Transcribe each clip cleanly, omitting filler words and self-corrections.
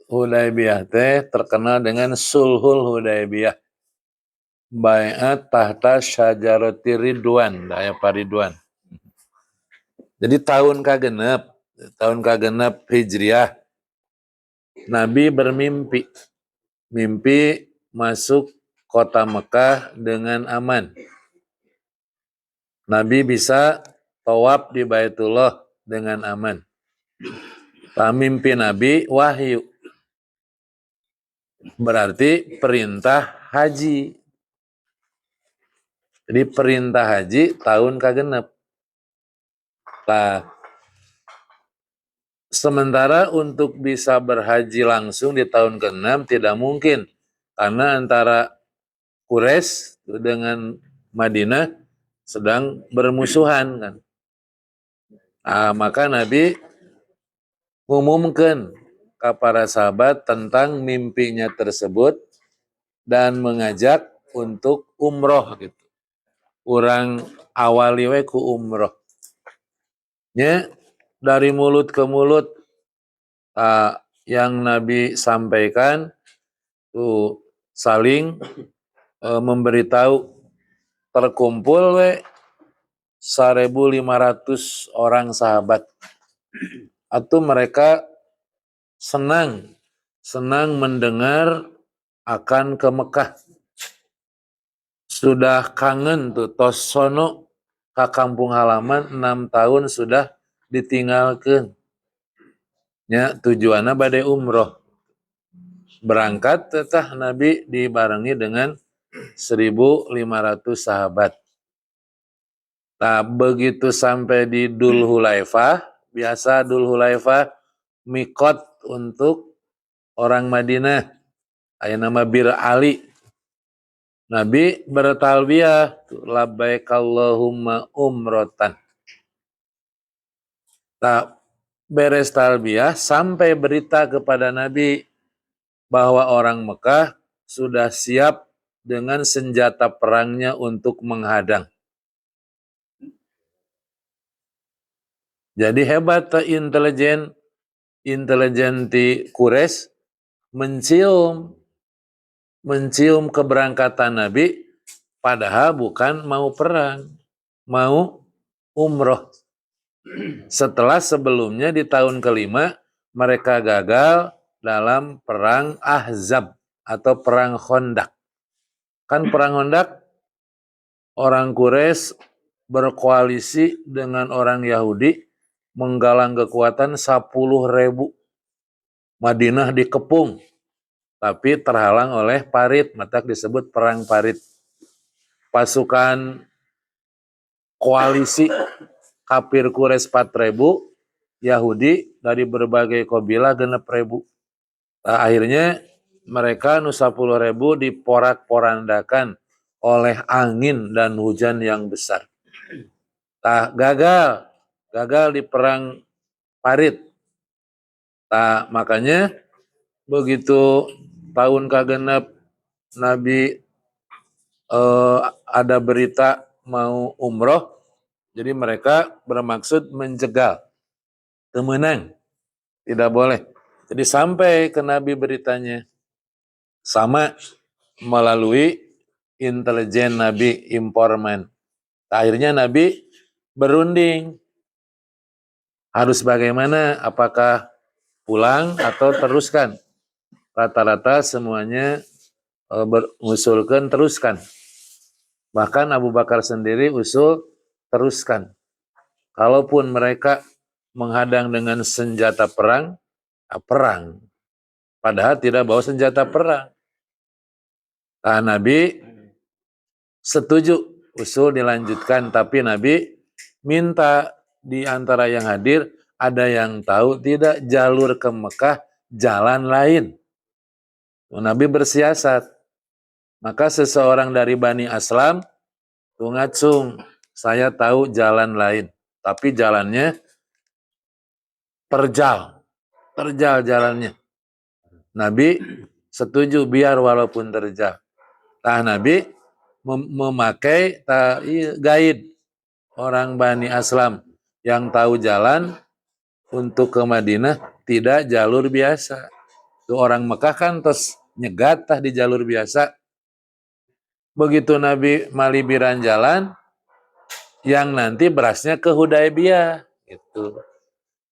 Hudaybiyah teh terkenal dengan Sulhul Hudaybiyah. Bai'at tahta syajarati ridwan, daya paridwan. Jadi tahun kagenep Hijriah, Nabi bermimpi, mimpi masuk kota Mekah dengan aman. Nabi bisa tawaf di Baitullah dengan aman. Mimpi Nabi wahyu. Berarti perintah haji. Jadi perintah haji tahun kagenep. Nah, sementara untuk bisa berhaji langsung di tahun ke-6 tidak mungkin. Karena antara Quraisy dengan Madinah sedang bermusuhan kan. Maka Nabi mengumumkan ke para sahabat tentang mimpinya tersebut dan mengajak untuk umroh gitu. Urang awali we ku umroh. Nya dari mulut ke mulut yang Nabi sampaikan tuh saling memberitahu terkumpul we 1.500 orang sahabat. Atau mereka senang mendengar akan ke Mekah. Sudah kangen tuh tos sono ke kampung halaman 6 tahun sudah ditinggalkan. Ya tujuannya bade umroh. Berangkat tetah Nabi dibarengi dengan 1.500 sahabat. Nah begitu sampai di Dzul Hulaifah, biasa Dzul Hulaifah mikot untuk orang Madinah, aya nama Bir Ali. Nabi bertalbiyah, labbaik Allahumma umrotan. Nah, beres talbiyah sampai berita kepada Nabi bahwa orang Mekah sudah siap dengan senjata perangnya untuk menghadang. Jadi hebat intelijen di Quraisy mencium keberangkatan Nabi, padahal bukan mau perang, mau umroh. Setelah sebelumnya di tahun ke-5 mereka gagal dalam perang Ahzab atau perang Khandaq. Kan perang Khandaq orang Quraisy berkoalisi dengan orang Yahudi menggalang kekuatan 10.000. Madinah dikepung, tapi terhalang oleh parit, maka disebut perang parit. Pasukan koalisi kafir Quraisy 4.000, Yahudi dari berbagai kabilah 6.000. Akhirnya mereka 10.000 diporak-porandakan oleh angin dan hujan yang besar. Gagal di perang parit. Makanya begitu tahun kagenep Nabi ada berita mau umroh, jadi mereka bermaksud menjegal, temenang, tidak boleh. Jadi sampai ke Nabi beritanya, sama melalui intelijen Nabi, informan. Akhirnya Nabi berunding, harus bagaimana, apakah pulang atau teruskan. Rata-rata semuanya mengusulkan teruskan. Bahkan Abu Bakar sendiri usul teruskan. Kalaupun mereka menghadang dengan senjata perang, perang. Padahal tidak bawa senjata perang. Nabi setuju usul dilanjutkan, tapi Nabi minta di antara yang hadir, ada yang tahu tidak jalur ke Mekah jalan lain. Nabi bersiasat. Maka seseorang dari Bani Aslam ngacung, saya tahu jalan lain, tapi jalannya terjal jalannya. Nabi setuju biar walaupun terjal. Nabi memakai guide orang Bani Aslam yang tahu jalan untuk ke Madinah, tidak jalur biasa. Tuh orang Mekah kan terus nyegat tah di jalur biasa. Begitu Nabi malibiran jalan, yang nanti berasnya ke Hudaybiyah. Gitu.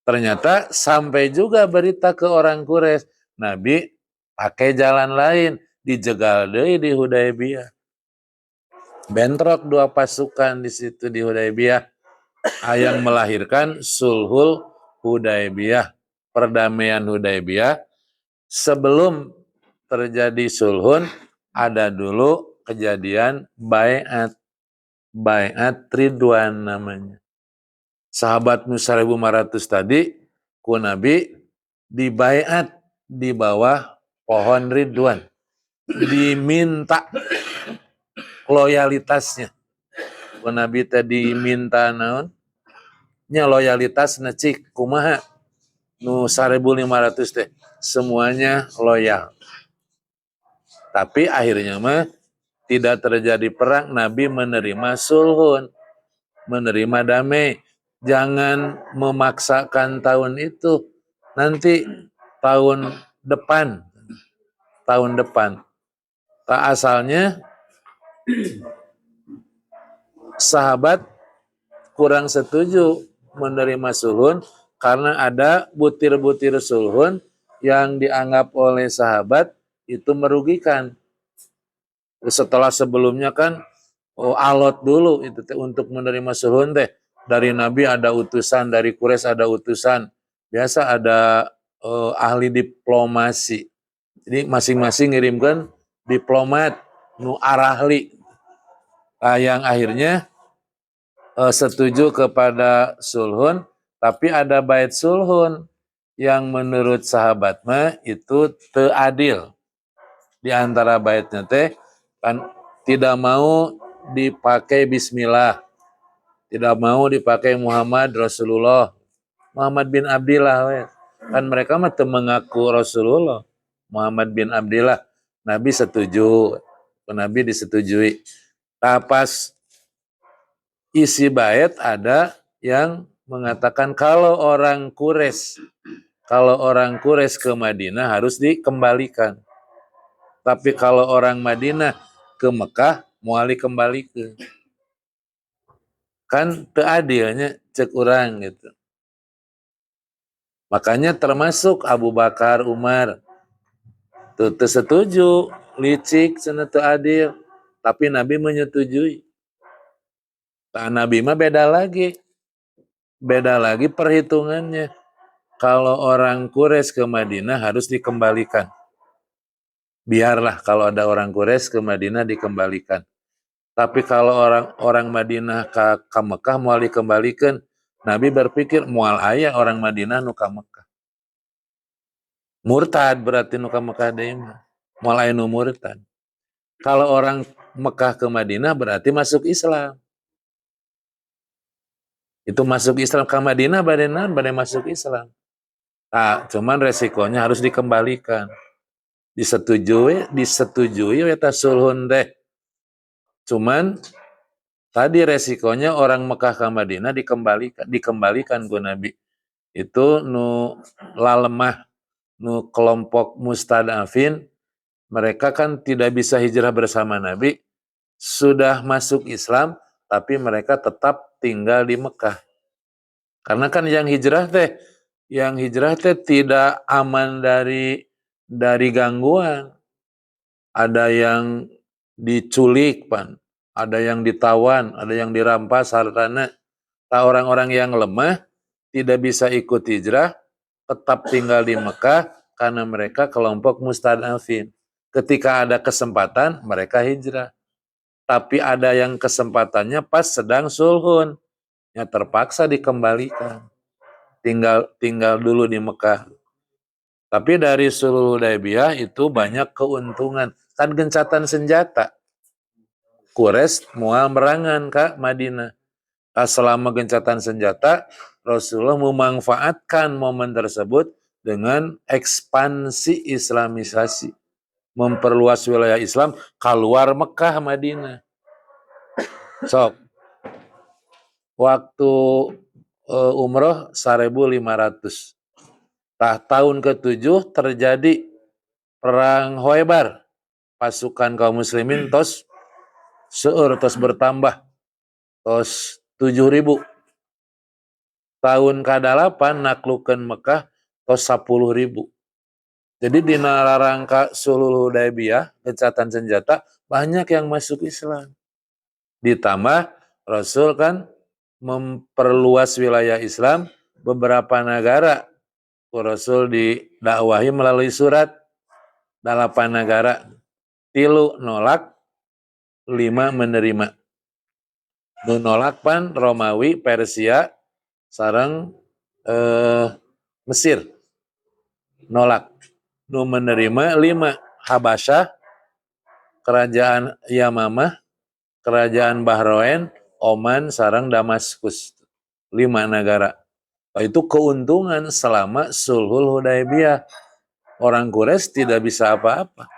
Ternyata sampai juga berita ke orang Quraisy, Nabi pakai jalan lain, dijegal deui di Hudaybiyah. Bentrok dua pasukan di situ di Hudaybiyah, yang melahirkan Sulhul Hudaybiyah, perdamaian Hudaybiyah. Sebelum terjadi sulhun, ada dulu kejadian baiat, baiat Ridwan namanya. Sahabat 1.500 tadi, ku Nabi dibaiat di bawah pohon Ridwan, diminta loyalitasnya. Ku Nabi tadi minta naon? Nya loyalitas necik kumaha nu 1.500 teh semuanya loyal. Tapi akhirnya mah tidak terjadi perang, Nabi menerima sulhun, menerima damai. Jangan memaksakan tahun itu, nanti tahun depan. Tak asalnya sahabat kurang setuju menerima sulhun karena ada butir-butir sulhun yang dianggap oleh sahabat itu merugikan. Setelah sebelumnya kan alot dulu itu untuk menerima sulhun teh. Dari Nabi ada utusan, dari Quraisy ada utusan. Biasa ada ahli diplomasi. Jadi masing-masing ngirimkan diplomat nu arahli. Yang akhirnya setuju kepada sulhun, tapi ada bait sulhun yang menurut sahabat mah itu teu adil. Di antara baitnya teh kan tidak mau dipakai bismillah, tidak mau dipakai Muhammad Rasulullah, Muhammad bin Abdillah we. Kan mereka mah teu mengaku Rasulullah, Muhammad bin Abdillah. Nabi setuju, Nabi disetujui. Pas isi bait ada yang mengatakan kalau orang Quraisy ke Madinah harus dikembalikan. Tapi kalau orang Madinah ke Mekah moal dikembalikan. Kan teu adilnya cek urang gitu. Makanya termasuk Abu Bakar, Umar teu setuju, licik cenah teu adil, tapi Nabi menyetujui. Nah, Nabi mah beda lagi perhitungannya. Kalau orang Quraisy ke Madinah harus dikembalikan. Biarlah kalau ada orang Quraisy ke Madinah dikembalikan. Tapi kalau orang Madinah ke Mekah mau dikembalikan, Nabi berpikir moal aya orang Madinah nu ka Mekah. Murtad berarti nu ka Mekah deui mah. Moal aya nu murtad. Kalau orang Mekah ke Madinah berarti masuk Islam. Itu masuk Islam ke Madinah badai masuk Islam. Nah, cuman resikonya harus dikembalikan. Disetujui eta sulhun teh. Cuman tadi resikonya orang Mekah ke Madinah dikembalikan ku Nabi. Itu nu lalemah, nu kelompok mustadafin, mereka kan tidak bisa hijrah bersama Nabi, sudah masuk Islam, tapi mereka tetap tinggal di Mekah. Karena kan yang hijrah teh tidak aman dari gangguan. Ada yang diculik, ada yang ditawan, ada yang dirampas hartanya. Orang-orang yang lemah tidak bisa ikut hijrah, tetap tinggal di Mekah karena mereka kelompok mustadafin. Ketika ada kesempatan, mereka hijrah. Tapi ada yang kesempatannya pas sedang sulhun, ya terpaksa dikembalikan. Tinggal dulu di Mekah. Tapi dari Sulhul Hudaybiyah itu banyak keuntungan. Kan gencatan senjata. Quraisy moal merangan ke Madinah. Selama gencatan senjata, Rasulullah memanfaatkan momen tersebut dengan ekspansi islamisasi. Memperluas wilayah Islam keluar Mekah, Madinah. Sok. Waktu umroh 1.500. Tahun ke-7 terjadi perang Khaybar, pasukan kaum muslimin tos bertambah tos 7.000. Tahun ke-8 naklukkeun Mekah tos 10.000. Jadi di rangka Sulhul Hudaybiyah, gencatan senjata, banyak yang masuk Islam. Ditambah Rasul kan memperluas wilayah Islam, beberapa negara Rasul didakwahi melalui surat, 8 negara, 3 nolak, 5 menerima. Nu nolak pan Romawi, Persia, sareng Mesir, nolak. Nu menerima 5, Habasyah, kerajaan Yamamah, kerajaan Bahrain, Oman, sareng Damaskus. 5 negara. Itu keuntungan selama Sulhul Hudaybiyah. Orang Quraisy tidak bisa apa-apa.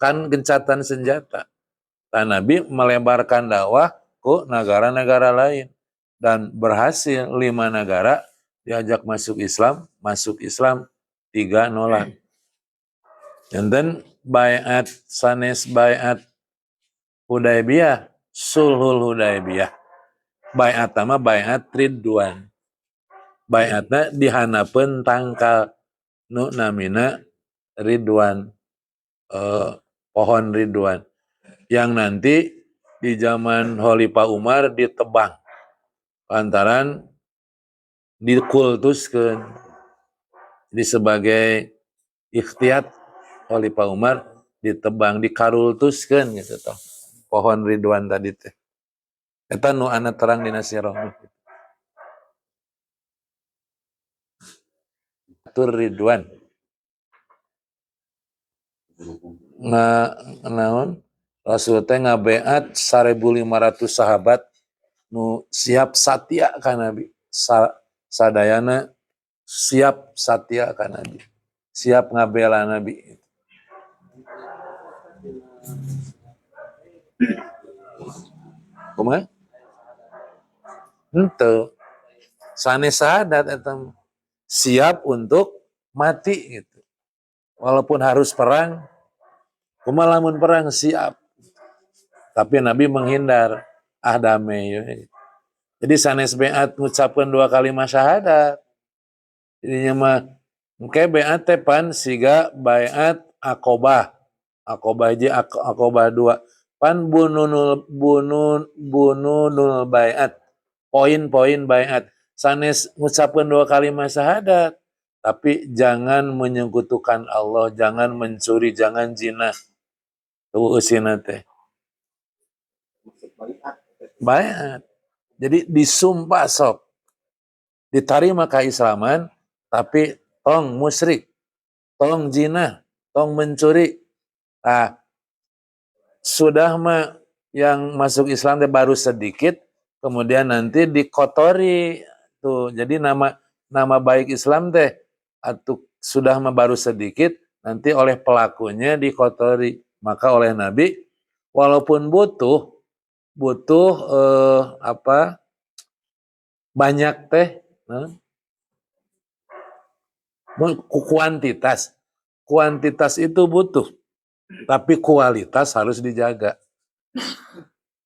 Kan gencatan senjata. Dan Nabi melebarkan dakwah ke negara-negara lain. Dan berhasil 5 negara diajak masuk Islam, 3 nolak. And then bayat sanes bayat Hudaybiyah, Sulhul Hudaybiyah. Bayat nama bayat Ridwan. Bayatna dihanapeun tangkal nu namina Ridwan, pohon Ridwan, yang nanti di zaman Khalifah Umar ditebang lantaran dikultuskeun. Jadi sebagai ikhtiyat Khalifah Umar ditebang, dikarultuskeun gitu toh. Pohon Ridwan tadi teh. Eta nu ana terang dina sirah. Tur Ridwan. Naon? Rasul teh ngabeat 1.500 sahabat nu siap satya ka Nabi. Sadayana siap satya ka Nabi. Siap ngabela Nabi. Kumaha? Henteu. Sanes sahadat eta siap untuk mati gitu. Walaupun harus perang, kumaha lamun perang siap. Tapi Nabi menghindar, damai. Jadi sanes beat ngucapkeun 2 kalimat syahadat. Jadinya mah engke beat teh pan siga baiat Aqobah. Aqobah 1, Aqobah 2. Pan bununul baiat. Poin-poin baiat. Sanes ngucapkeun 2 kalimat syahadat, tapi jangan menyekutukan Allah, jangan mencuri, jangan zina. Tuh eusina teh. Baiat. Jadi disumpah sok. Diterima keislaman, tapi tong musyrik, tong zina, tong mencuri. Nah, sudah mah yang masuk Islam teh baru sedikit, kemudian nanti dikotori tuh. Jadi nama baik Islam teh atuh sudah mah baru sedikit, nanti oleh pelakunya dikotori. Maka oleh Nabi, walaupun butuh banyak teh, kuantitas itu butuh, tapi kualitas harus dijaga.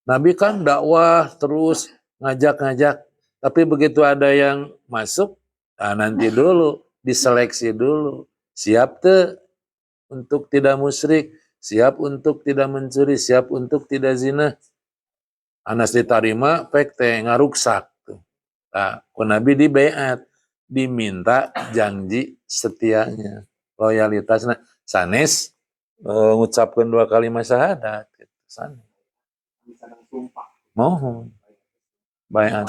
Nabi kan dakwah terus ngajak, tapi begitu ada yang masuk, nanti dulu diseleksi dulu, siap tuh untuk tidak musyrik, siap untuk tidak mencuri, siap untuk tidak zina. Anas diterima, pek teh ngaruksak tuh. Nah, Nabi di baiat, diminta janji setianya, loyalitasnya. Sanes ngucapkeun 2 kalimat syahadat gitu. Sanes. Mohon. Baiat.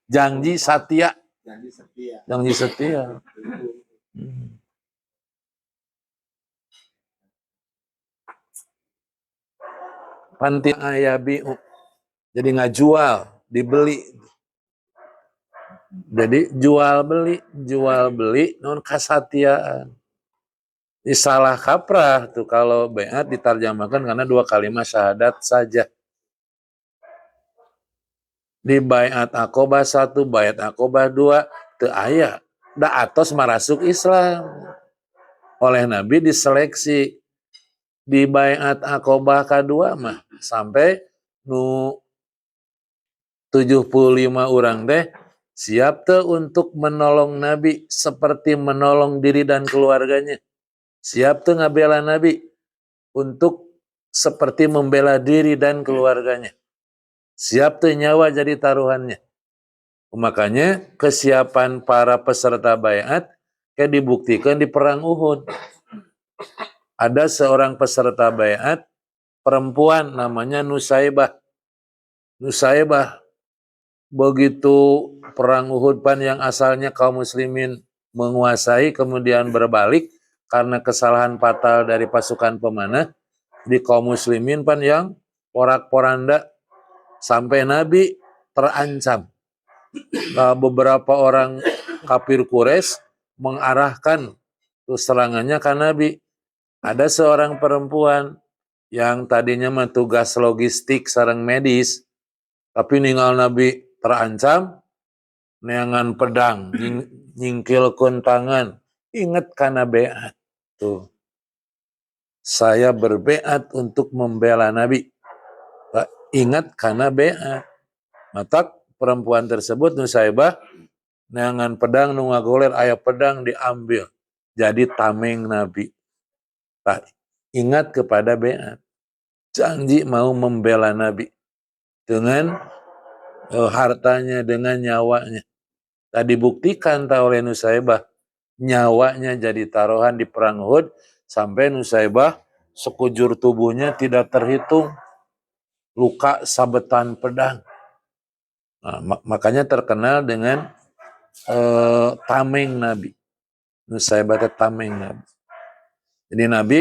Janji setia. Janji setia. Panti ayabiu. Jadi ngajual, dibeli. Jadi jual beli non kasatiaan. Ini salah kaprah tuh kalau baiat ditarjamakan karena 2 kalimat syahadat saja. Di baiat Aqobah 1, baiat Aqobah 2, teu aya. Da atos marasuk Islam. Oleh Nabi diseleksi. di baiat Aqobah kedua mah sampai nu 75 orang teh siap teh untuk menolong Nabi seperti menolong diri dan keluarganya. Siap teh ngabela Nabi untuk seperti membela diri dan keluarganya. Siap teh nyawa jadi taruhannya. Makanya kesiapan para peserta baiat kayak dibuktikan di perang Uhud. Ada seorang peserta baiat perempuan namanya Nusaibah. Nusaibah begitu perang Uhud pan yang asalnya kaum muslimin menguasai kemudian berbalik karena kesalahan fatal dari pasukan pemanah di kaum muslimin pan yang porak-poranda sampai Nabi terancam. Beberapa orang kafir Quraisy mengarahkan serangannya ke Nabi. Ada seorang perempuan yang tadinya mah tugas logistik sareng medis, tapi ninggal Nabi terancam, neangan pedang, nyingkilkeun tangan, inget kana beat. Tuh. Saya berbeat untuk membela Nabi. Ingat kana beat. Matak perempuan tersebut Nusaibah neangan pedang nu ngagoler aya pedang diambil jadi tameng Nabi. Nah, ingat kepada beat. Janji mau membela Nabi dengan hartanya, dengan nyawanya. Tadi buktikan oleh Nusaibah nyawanya jadi taruhan di perang Uhud sampai Nusaibah sekujur tubuhnya tidak terhitung luka sabetan pedang. Nah, makanya terkenal dengan tameng Nabi. Nusaibah tameng Nabi. Jadi Nabi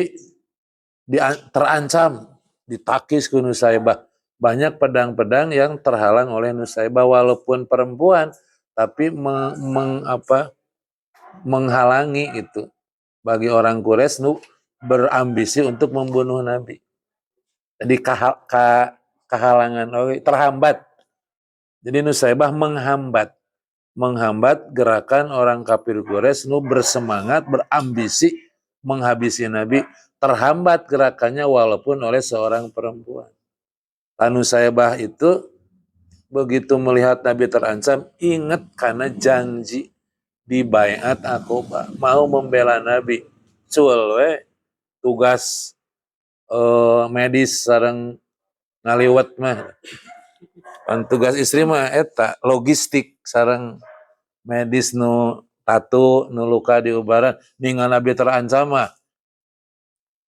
terancam, ditakis ke Nusaibah. Banyak pedang-pedang yang terhalang oleh Nusaibah walaupun perempuan, tapi menghalangi itu bagi orang Quraisy berambisi untuk membunuh Nabi. Jadi kehalangan, terhambat. Jadi Nusaibah menghambat gerakan orang kafir Quraisy bersemangat, berambisi menghabisi Nabi, terhambat gerakannya walaupun oleh seorang perempuan. Nusaibah itu begitu melihat Nabi terancam, ingat karena janji di baiat Aqobah, mau membela Nabi. Cul we tugas medis sareng ngaliwat mah. Tugas istri mah eta logistik sareng medis nu tatu nu luka di ubaran ningan Nabi terancam mah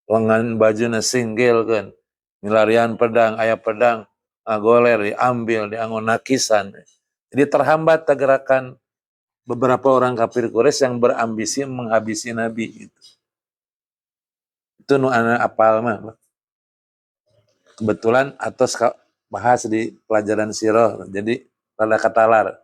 lengan bajuna singgilkeun milarian pedang aya pedang ngagoler diambil dianggo nakisan. Jadi terhambat gerakan beberapa orang kafir Quraisy yang berambisi menghabisi Nabi itu. Itu nu ana apal mah. Kebetulan atos bahas di pelajaran sirah, jadi rada katalar.